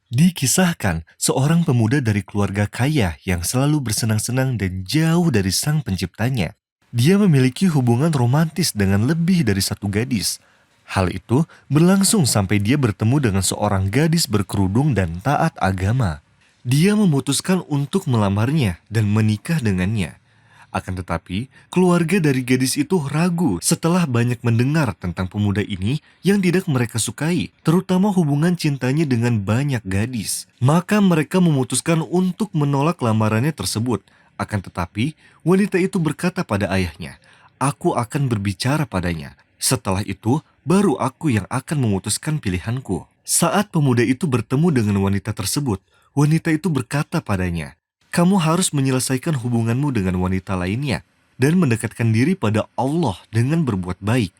Dikisahkan, seorang pemuda dari keluarga kaya yang selalu bersenang-senang dan jauh dari sang penciptanya. Dia memiliki hubungan romantis dengan lebih dari satu gadis. Hal itu berlangsung sampai dia bertemu dengan seorang gadis berkerudung dan taat agama. Dia memutuskan untuk melamarnya dan menikah dengannya. Akan tetapi, keluarga dari gadis itu ragu setelah banyak mendengar tentang pemuda ini yang tidak mereka sukai, terutama hubungan cintanya dengan banyak gadis. Maka mereka memutuskan untuk menolak lamarannya tersebut. Akan tetapi, wanita itu berkata pada ayahnya, "Aku akan berbicara padanya. Setelah itu, baru aku yang akan memutuskan pilihanku." Saat pemuda itu bertemu dengan wanita tersebut, wanita itu berkata padanya, "Kamu harus menyelesaikan hubunganmu dengan wanita lainnya dan mendekatkan diri pada Allah dengan berbuat baik.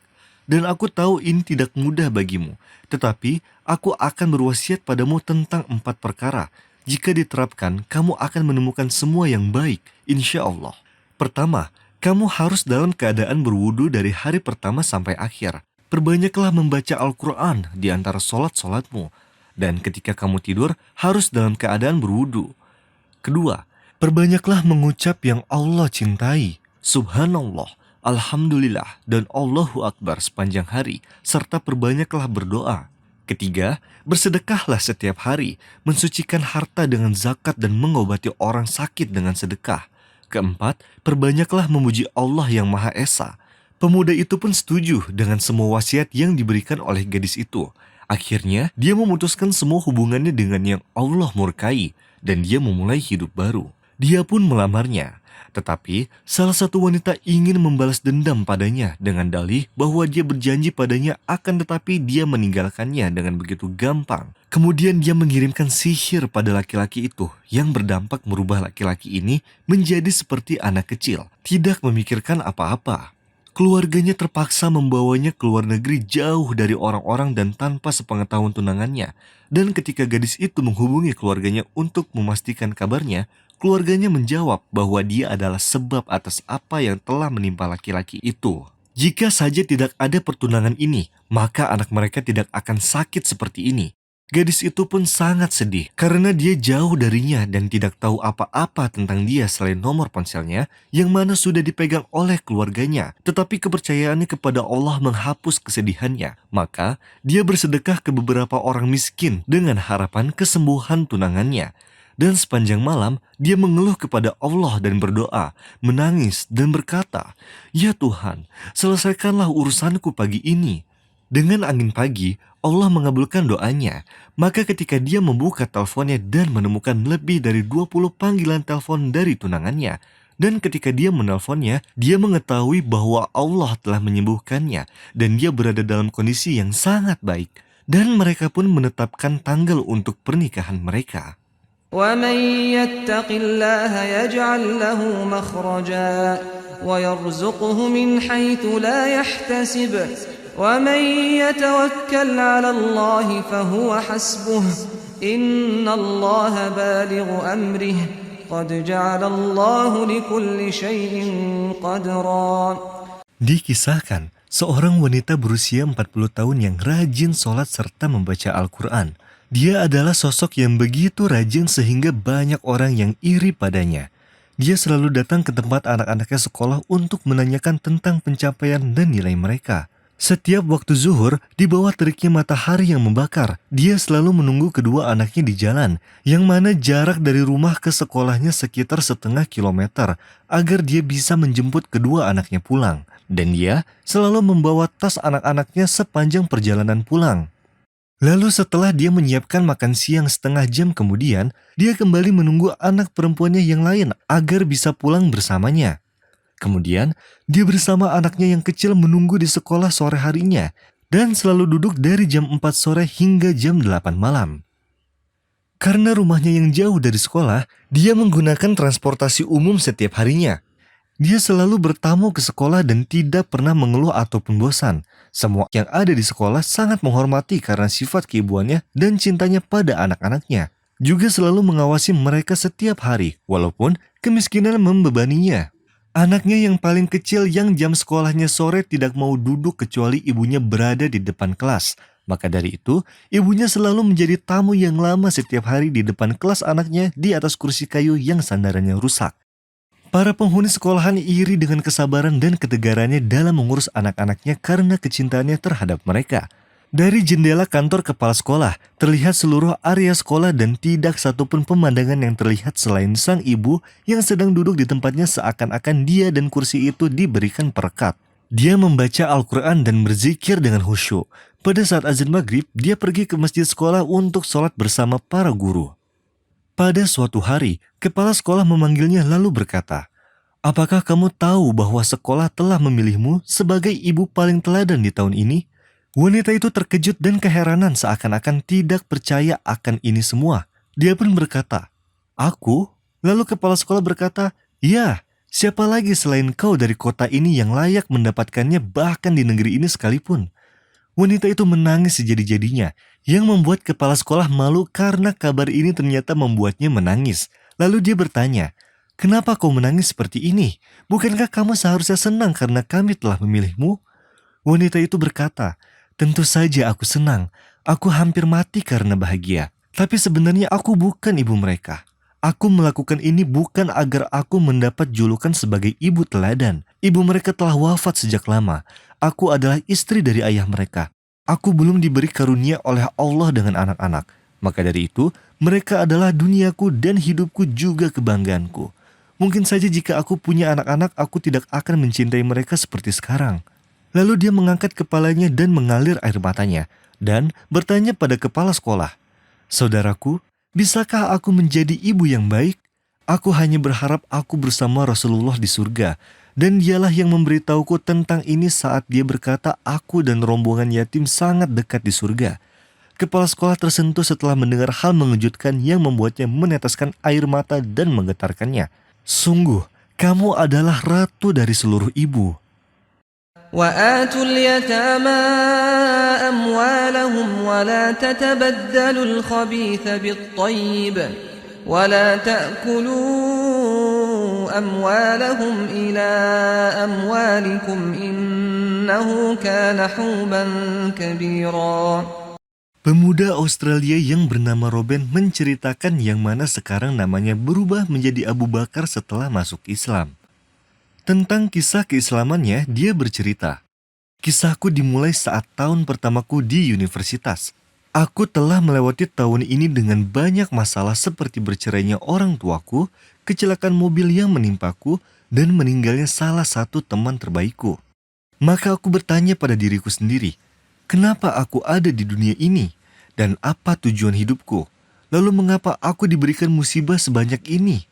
Dan aku tahu ini tidak mudah bagimu, tetapi aku akan berwasiat padamu tentang 4 perkara. Jika diterapkan, kamu akan menemukan semua yang baik, insya Allah. Pertama, kamu harus dalam keadaan berwudu dari hari pertama sampai akhir. Perbanyaklah membaca Al-Quran di antara solat-solatmu. Dan ketika kamu tidur, harus dalam keadaan berwudu. Kedua, perbanyaklah mengucap yang Allah cintai, Subhanallah, Alhamdulillah, dan Allahu Akbar sepanjang hari, serta perbanyaklah berdoa. Ketiga, bersedekahlah setiap hari, mensucikan harta dengan zakat dan mengobati orang sakit dengan sedekah. Keempat, perbanyaklah memuji Allah yang Maha Esa. Pemuda itu pun setuju dengan semua wasiat yang diberikan oleh gadis itu. Akhirnya, dia memutuskan semua hubungannya dengan yang Allah murkai, dan dia memulai hidup baru. Dia pun melamarnya. Tetapi, salah satu wanita ingin membalas dendam padanya dengan dalih bahwa dia berjanji padanya akan tetapi dia meninggalkannya dengan begitu gampang. Kemudian dia mengirimkan sihir pada laki-laki itu yang berdampak merubah laki-laki ini menjadi seperti anak kecil, tidak memikirkan apa-apa. Keluarganya terpaksa membawanya ke luar negeri jauh dari orang-orang dan tanpa sepengetahuan tunangannya. Dan ketika gadis itu menghubungi keluarganya untuk memastikan kabarnya, keluarganya menjawab bahwa dia adalah sebab atas apa yang telah menimpa laki-laki itu. Jika saja tidak ada pertunangan ini, maka anak mereka tidak akan sakit seperti ini. Gadis itu pun sangat sedih karena dia jauh darinya dan tidak tahu apa-apa tentang dia selain nomor ponselnya yang mana sudah dipegang oleh keluarganya. Tetapi kepercayaannya kepada Allah menghapus kesedihannya. Maka dia bersedekah ke beberapa orang miskin dengan harapan kesembuhan tunangannya. Dan sepanjang malam dia mengeluh kepada Allah dan berdoa, menangis dan berkata, "Ya Tuhan, selesaikanlah urusanku pagi ini." Dengan angin pagi, Allah mengabulkan doanya. Maka ketika dia membuka teleponnya dan menemukan lebih dari 20 panggilan telepon dari tunangannya, dan ketika dia menelponnya, dia mengetahui bahwa Allah telah menyembuhkannya dan dia berada dalam kondisi yang sangat baik. Dan mereka pun menetapkan tanggal untuk pernikahan mereka. ومن يتق الله يجعل له مخرجا ويرزقه من حيث لا يحتسب ومن يتوكل على الله فهو حسبه إن الله بالغ أمره قد جعل الله لكل شيء قدرا. Dikisahkan, seorang wanita berusia 40 tahun yang rajin sholat serta membaca Al-Quran. Dia adalah sosok yang begitu rajin sehingga banyak orang yang iri padanya. Dia selalu datang ke tempat anak-anaknya sekolah untuk menanyakan tentang pencapaian dan nilai mereka. Setiap waktu zuhur, di bawah teriknya matahari yang membakar, dia selalu menunggu kedua anaknya di jalan, yang mana jarak dari rumah ke sekolahnya sekitar 0,5 kilometer, agar dia bisa menjemput kedua anaknya pulang. Dan dia selalu membawa tas anak-anaknya sepanjang perjalanan pulang. Lalu setelah dia menyiapkan makan siang setengah jam kemudian, dia kembali menunggu anak perempuannya yang lain agar bisa pulang bersamanya. Kemudian, dia bersama anaknya yang kecil menunggu di sekolah sore harinya dan selalu duduk dari jam 4 sore hingga jam 8 malam. Karena rumahnya yang jauh dari sekolah, dia menggunakan transportasi umum setiap harinya. Dia selalu bertamu ke sekolah dan tidak pernah mengeluh ataupun bosan. Semua yang ada di sekolah sangat menghormati karena sifat keibuannya dan cintanya pada anak-anaknya. Juga selalu mengawasi mereka setiap hari, walaupun kemiskinan membebaninya. Anaknya yang paling kecil yang jam sekolahnya sore tidak mau duduk kecuali ibunya berada di depan kelas. Maka dari itu, ibunya selalu menjadi tamu yang lama setiap hari di depan kelas anaknya di atas kursi kayu yang sandarannya rusak. Para penghuni sekolahan iri dengan kesabaran dan ketegarannya dalam mengurus anak-anaknya karena kecintaannya terhadap mereka. Dari jendela kantor kepala sekolah, terlihat seluruh area sekolah dan tidak satupun pemandangan yang terlihat selain sang ibu yang sedang duduk di tempatnya seakan-akan dia dan kursi itu diberikan perekat. Dia membaca Al-Quran dan berzikir dengan khusyuk. Pada saat azan maghrib, dia pergi ke masjid sekolah untuk sholat bersama para guru. Pada suatu hari, kepala sekolah memanggilnya lalu berkata, "Apakah kamu tahu bahwa sekolah telah memilihmu sebagai ibu paling teladan di tahun ini?" Wanita itu terkejut dan keheranan seakan-akan tidak percaya akan ini semua. Dia pun berkata, "Aku?" Lalu kepala sekolah berkata, "Ya, siapa lagi selain kau dari kota ini yang layak mendapatkannya bahkan di negeri ini sekalipun?" Wanita itu menangis sejadi-jadinya, yang membuat kepala sekolah malu karena kabar ini ternyata membuatnya menangis. Lalu dia bertanya, "Kenapa kau menangis seperti ini? Bukankah kamu seharusnya senang karena kami telah memilihmu?" Wanita itu berkata, "Tentu saja aku senang. Aku hampir mati karena bahagia. Tapi sebenarnya aku bukan ibu mereka. Aku melakukan ini bukan agar aku mendapat julukan sebagai ibu teladan. Ibu mereka telah wafat sejak lama. Aku adalah istri dari ayah mereka. Aku belum diberi karunia oleh Allah dengan anak-anak. Maka dari itu, mereka adalah duniaku dan hidupku juga kebanggaanku. Mungkin saja jika aku punya anak-anak, aku tidak akan mencintai mereka seperti sekarang." Lalu dia mengangkat kepalanya dan mengalir air matanya, dan bertanya pada kepala sekolah, "Saudaraku, bisakah aku menjadi ibu yang baik? Aku hanya berharap aku bersama Rasulullah di surga." Dan dialah yang memberitahuku tentang ini saat dia berkata aku dan rombongan yatim sangat dekat di surga. Kepala sekolah tersentuh setelah mendengar hal mengejutkan yang membuatnya meneteskan air mata dan menggetarkannya. "Sungguh, kamu adalah ratu dari seluruh ibu." وآتوا اليتامى أموالهم ولا تتبدلوا الخبيث بالطيب ولا تأكلوا أموالهم إلى أموالكم إنه كان حوبا كبيرا. Pemuda Australia yang bernama Robin menceritakan yang mana sekarang namanya berubah menjadi Abu Bakar setelah masuk Islam. Tentang kisah keislamannya, dia bercerita, "Kisahku dimulai saat tahun pertamaku di universitas. Aku telah melewati tahun ini dengan banyak masalah seperti bercerainya orang tuaku, kecelakaan mobil yang menimpaku, dan meninggalnya salah satu teman terbaikku. Maka aku bertanya pada diriku sendiri, kenapa aku ada di dunia ini? Dan apa tujuan hidupku? Lalu mengapa aku diberikan musibah sebanyak ini?"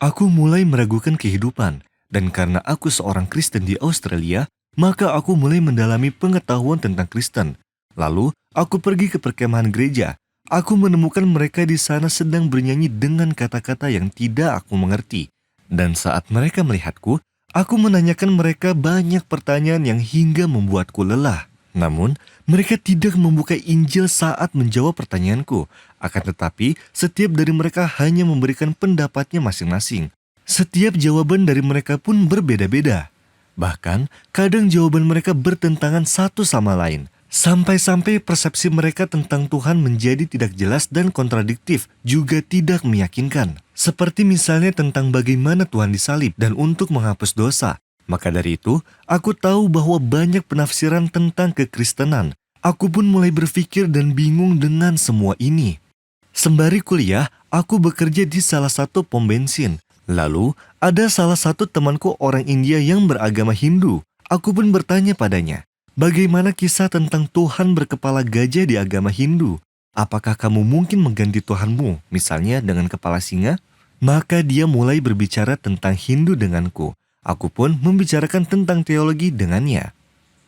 Aku mulai meragukan kehidupan, dan karena aku seorang Kristen di Australia, maka aku mulai mendalami pengetahuan tentang Kristen. Lalu, aku pergi ke perkemahan gereja. Aku menemukan mereka di sana sedang bernyanyi dengan kata-kata yang tidak aku mengerti. Dan saat mereka melihatku, aku menanyakan mereka banyak pertanyaan yang hingga membuatku lelah. Namun, mereka tidak membuka Injil saat menjawab pertanyaanku. Akan tetapi, setiap dari mereka hanya memberikan pendapatnya masing-masing. Setiap jawaban dari mereka pun berbeda-beda. Bahkan, kadang jawaban mereka bertentangan satu sama lain. Sampai-sampai persepsi mereka tentang Tuhan menjadi tidak jelas dan kontradiktif, juga tidak meyakinkan. Seperti misalnya tentang bagaimana Tuhan disalib dan untuk menghapus dosa. Maka dari itu, aku tahu bahwa banyak penafsiran tentang kekristenan. Aku pun mulai berpikir dan bingung dengan semua ini. Sembari kuliah, aku bekerja di salah satu pom bensin. Lalu, ada salah satu temanku orang India yang beragama Hindu. Aku pun bertanya padanya, bagaimana kisah tentang Tuhan berkepala gajah di agama Hindu? Apakah kamu mungkin mengganti Tuhanmu, misalnya dengan kepala singa? Maka dia mulai berbicara tentang Hindu denganku. Aku pun membicarakan tentang teologi dengannya.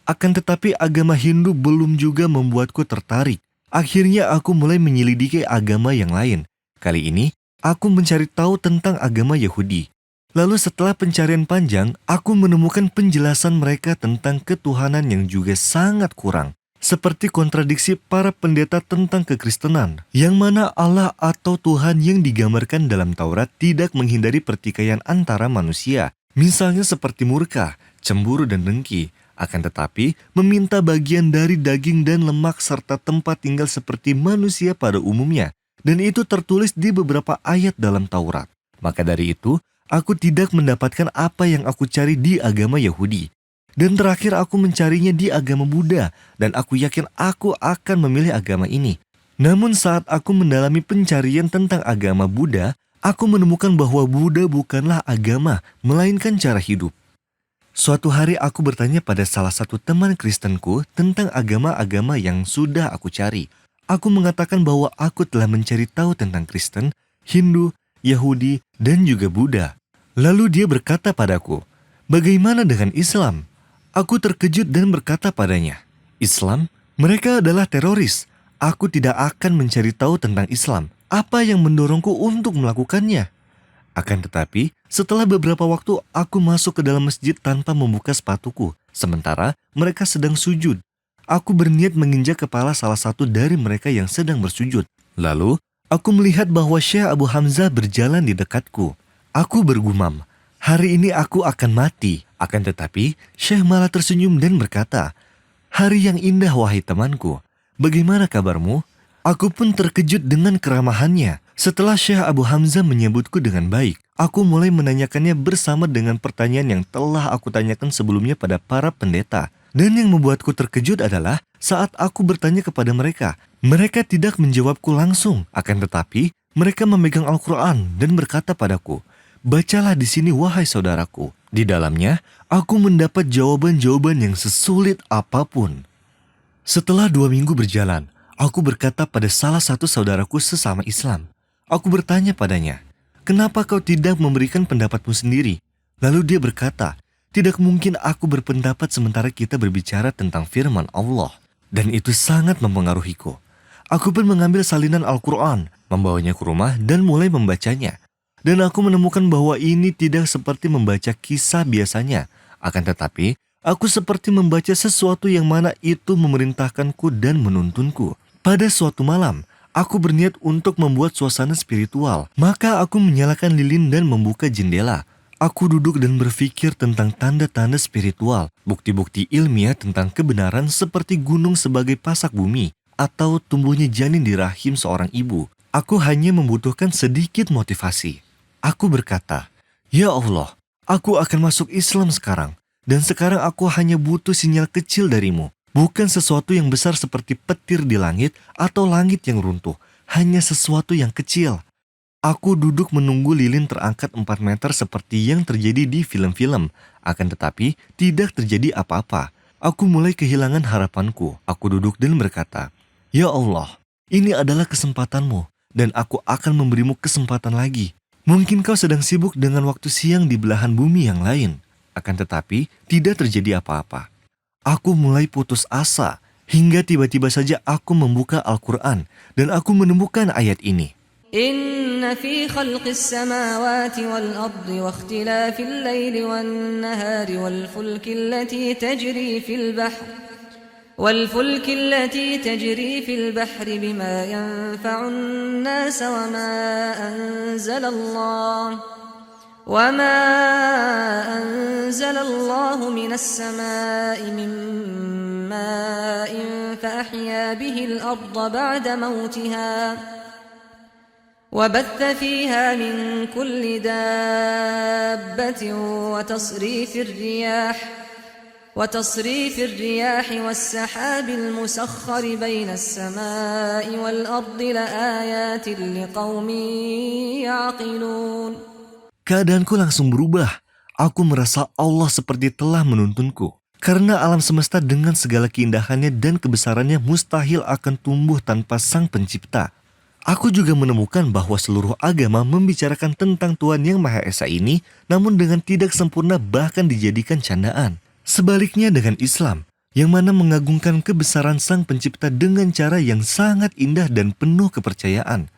Akan tetapi agama Hindu belum juga membuatku tertarik. Akhirnya aku mulai menyelidiki agama yang lain. Kali ini, aku mencari tahu tentang agama Yahudi. Lalu setelah pencarian panjang, aku menemukan penjelasan mereka tentang ketuhanan yang juga sangat kurang. Seperti kontradiksi para pendeta tentang kekristenan, yang mana Allah atau Tuhan yang digambarkan dalam Taurat tidak menghindari pertikaian antara manusia. Misalnya seperti murka, cemburu dan dengki, Akan tetapi, meminta bagian dari daging dan lemak serta tempat tinggal seperti manusia pada umumnya. Dan itu tertulis di beberapa ayat dalam Taurat. Maka dari itu, aku tidak mendapatkan apa yang aku cari di agama Yahudi. Dan terakhir aku mencarinya di agama Buddha, dan aku yakin aku akan memilih agama ini. Namun saat aku mendalami pencarian tentang agama Buddha, aku menemukan bahwa Buddha bukanlah agama, melainkan cara hidup. Suatu hari aku bertanya pada salah satu teman Kristenku tentang agama-agama yang sudah aku cari. Aku mengatakan bahwa aku telah mencari tahu tentang Kristen, Hindu, Yahudi, dan juga Buddha. Lalu dia berkata padaku, "Bagaimana dengan Islam?" Aku terkejut dan berkata padanya, "Islam? Mereka adalah teroris. Aku tidak akan mencari tahu tentang Islam. Apa yang mendorongku untuk melakukannya?" Akan tetapi, setelah beberapa waktu aku masuk ke dalam masjid tanpa membuka sepatuku. Sementara mereka sedang sujud. Aku berniat menginjak kepala salah satu dari mereka yang sedang bersujud. Lalu, aku melihat bahwa Syekh Abu Hamzah berjalan di dekatku. Aku bergumam, "Hari ini aku akan mati." Akan tetapi, Syekh malah tersenyum dan berkata, "Hari yang indah wahai temanku. Bagaimana kabarmu?" Aku pun terkejut dengan keramahannya. Setelah Syekh Abu Hamzah menyebutku dengan baik, aku mulai menanyakannya bersama dengan pertanyaan yang telah aku tanyakan sebelumnya pada para pendeta. Dan yang membuatku terkejut adalah saat aku bertanya kepada mereka, mereka tidak menjawabku langsung. Akan tetapi, mereka memegang Al-Quran dan berkata padaku, "Bacalah di sini wahai saudaraku." Di dalamnya, aku mendapat jawaban-jawaban yang sesulit apapun. Setelah 2 minggu berjalan, aku berkata pada salah satu saudaraku sesama Islam. Aku bertanya padanya, "Kenapa kau tidak memberikan pendapatmu sendiri?" Lalu dia berkata, "Tidak mungkin aku berpendapat sementara kita berbicara tentang firman Allah." Dan itu sangat mempengaruhiku. Aku pun mengambil salinan Al-Quran, membawanya ke rumah dan mulai membacanya. Dan aku menemukan bahwa ini tidak seperti membaca kisah biasanya. Akan tetapi, aku seperti membaca sesuatu yang mana itu memerintahkanku dan menuntunku. Pada suatu malam, aku berniat untuk membuat suasana spiritual. Maka aku menyalakan lilin dan membuka jendela. Aku duduk dan berpikir tentang tanda-tanda spiritual, bukti-bukti ilmiah tentang kebenaran seperti gunung sebagai pasak bumi, atau tumbuhnya janin di rahim seorang ibu. Aku hanya membutuhkan sedikit motivasi. Aku berkata, "Ya Allah, aku akan masuk Islam sekarang. Dan sekarang aku hanya butuh sinyal kecil darimu. Bukan sesuatu yang besar seperti petir di langit atau langit yang runtuh. Hanya sesuatu yang kecil." Aku duduk menunggu lilin terangkat 4 meter seperti yang terjadi di film-film. Akan tetapi, tidak terjadi apa-apa. Aku mulai kehilangan harapanku. Aku duduk dan berkata, "Ya Allah, ini adalah kesempatanmu, dan aku akan memberimu kesempatan lagi. Mungkin kau sedang sibuk dengan waktu siang di belahan bumi yang lain." Akan tetapi, tidak terjadi apa-apa. Aku mulai putus asa, hingga tiba-tiba saja aku membuka Al-Quran, dan aku menemukan ayat ini. إن في خلق السماوات والأرض واختلاف الليل والنهار والفلك التي تجري في البحر بما ينفع الناس وما أنزل الله من السماء من ماء فأحيا به الأرض بعد موتها وبث فيها من كل دابة وتصريف الرياح والسحاب المسخر بين السماء والأرض لآيات لقوم يعقلون. Keadaanku langsung berubah. Aku merasa Allah seperti telah menuntunku. Karena alam semesta dengan segala keindahannya dan kebesarannya mustahil akan tumbuh tanpa Sang Pencipta. Aku juga menemukan bahwa seluruh agama membicarakan tentang Tuhan Yang Maha Esa ini, namun dengan tidak sempurna bahkan dijadikan candaan. Sebaliknya dengan Islam, yang mana mengagungkan kebesaran Sang Pencipta dengan cara yang sangat indah dan penuh kepercayaan.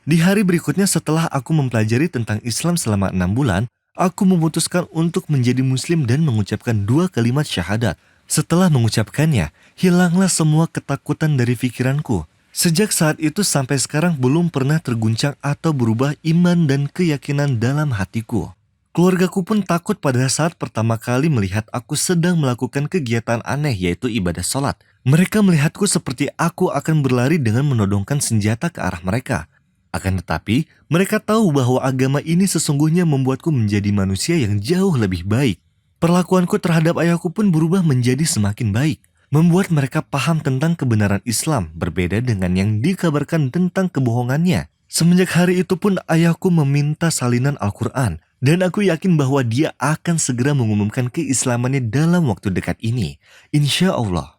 Di hari berikutnya setelah aku mempelajari tentang Islam selama 6 bulan, aku memutuskan untuk menjadi Muslim dan mengucapkan 2 kalimat syahadat. Setelah mengucapkannya, hilanglah semua ketakutan dari pikiranku. Sejak saat itu sampai sekarang belum pernah terguncang atau berubah iman dan keyakinan dalam hatiku. Keluargaku pun takut pada saat pertama kali melihat aku sedang melakukan kegiatan aneh yaitu ibadah sholat. Mereka melihatku seperti aku akan berlari dengan menodongkan senjata ke arah mereka. Akan tetapi, mereka tahu bahwa agama ini sesungguhnya membuatku menjadi manusia yang jauh lebih baik. Perlakuanku terhadap ayahku pun berubah menjadi semakin baik, membuat mereka paham tentang kebenaran Islam berbeda dengan yang dikabarkan tentang kebohongannya. Semenjak hari itu pun ayahku meminta salinan Al-Quran, dan aku yakin bahwa dia akan segera mengumumkan keislamannya dalam waktu dekat ini. Insya Allah.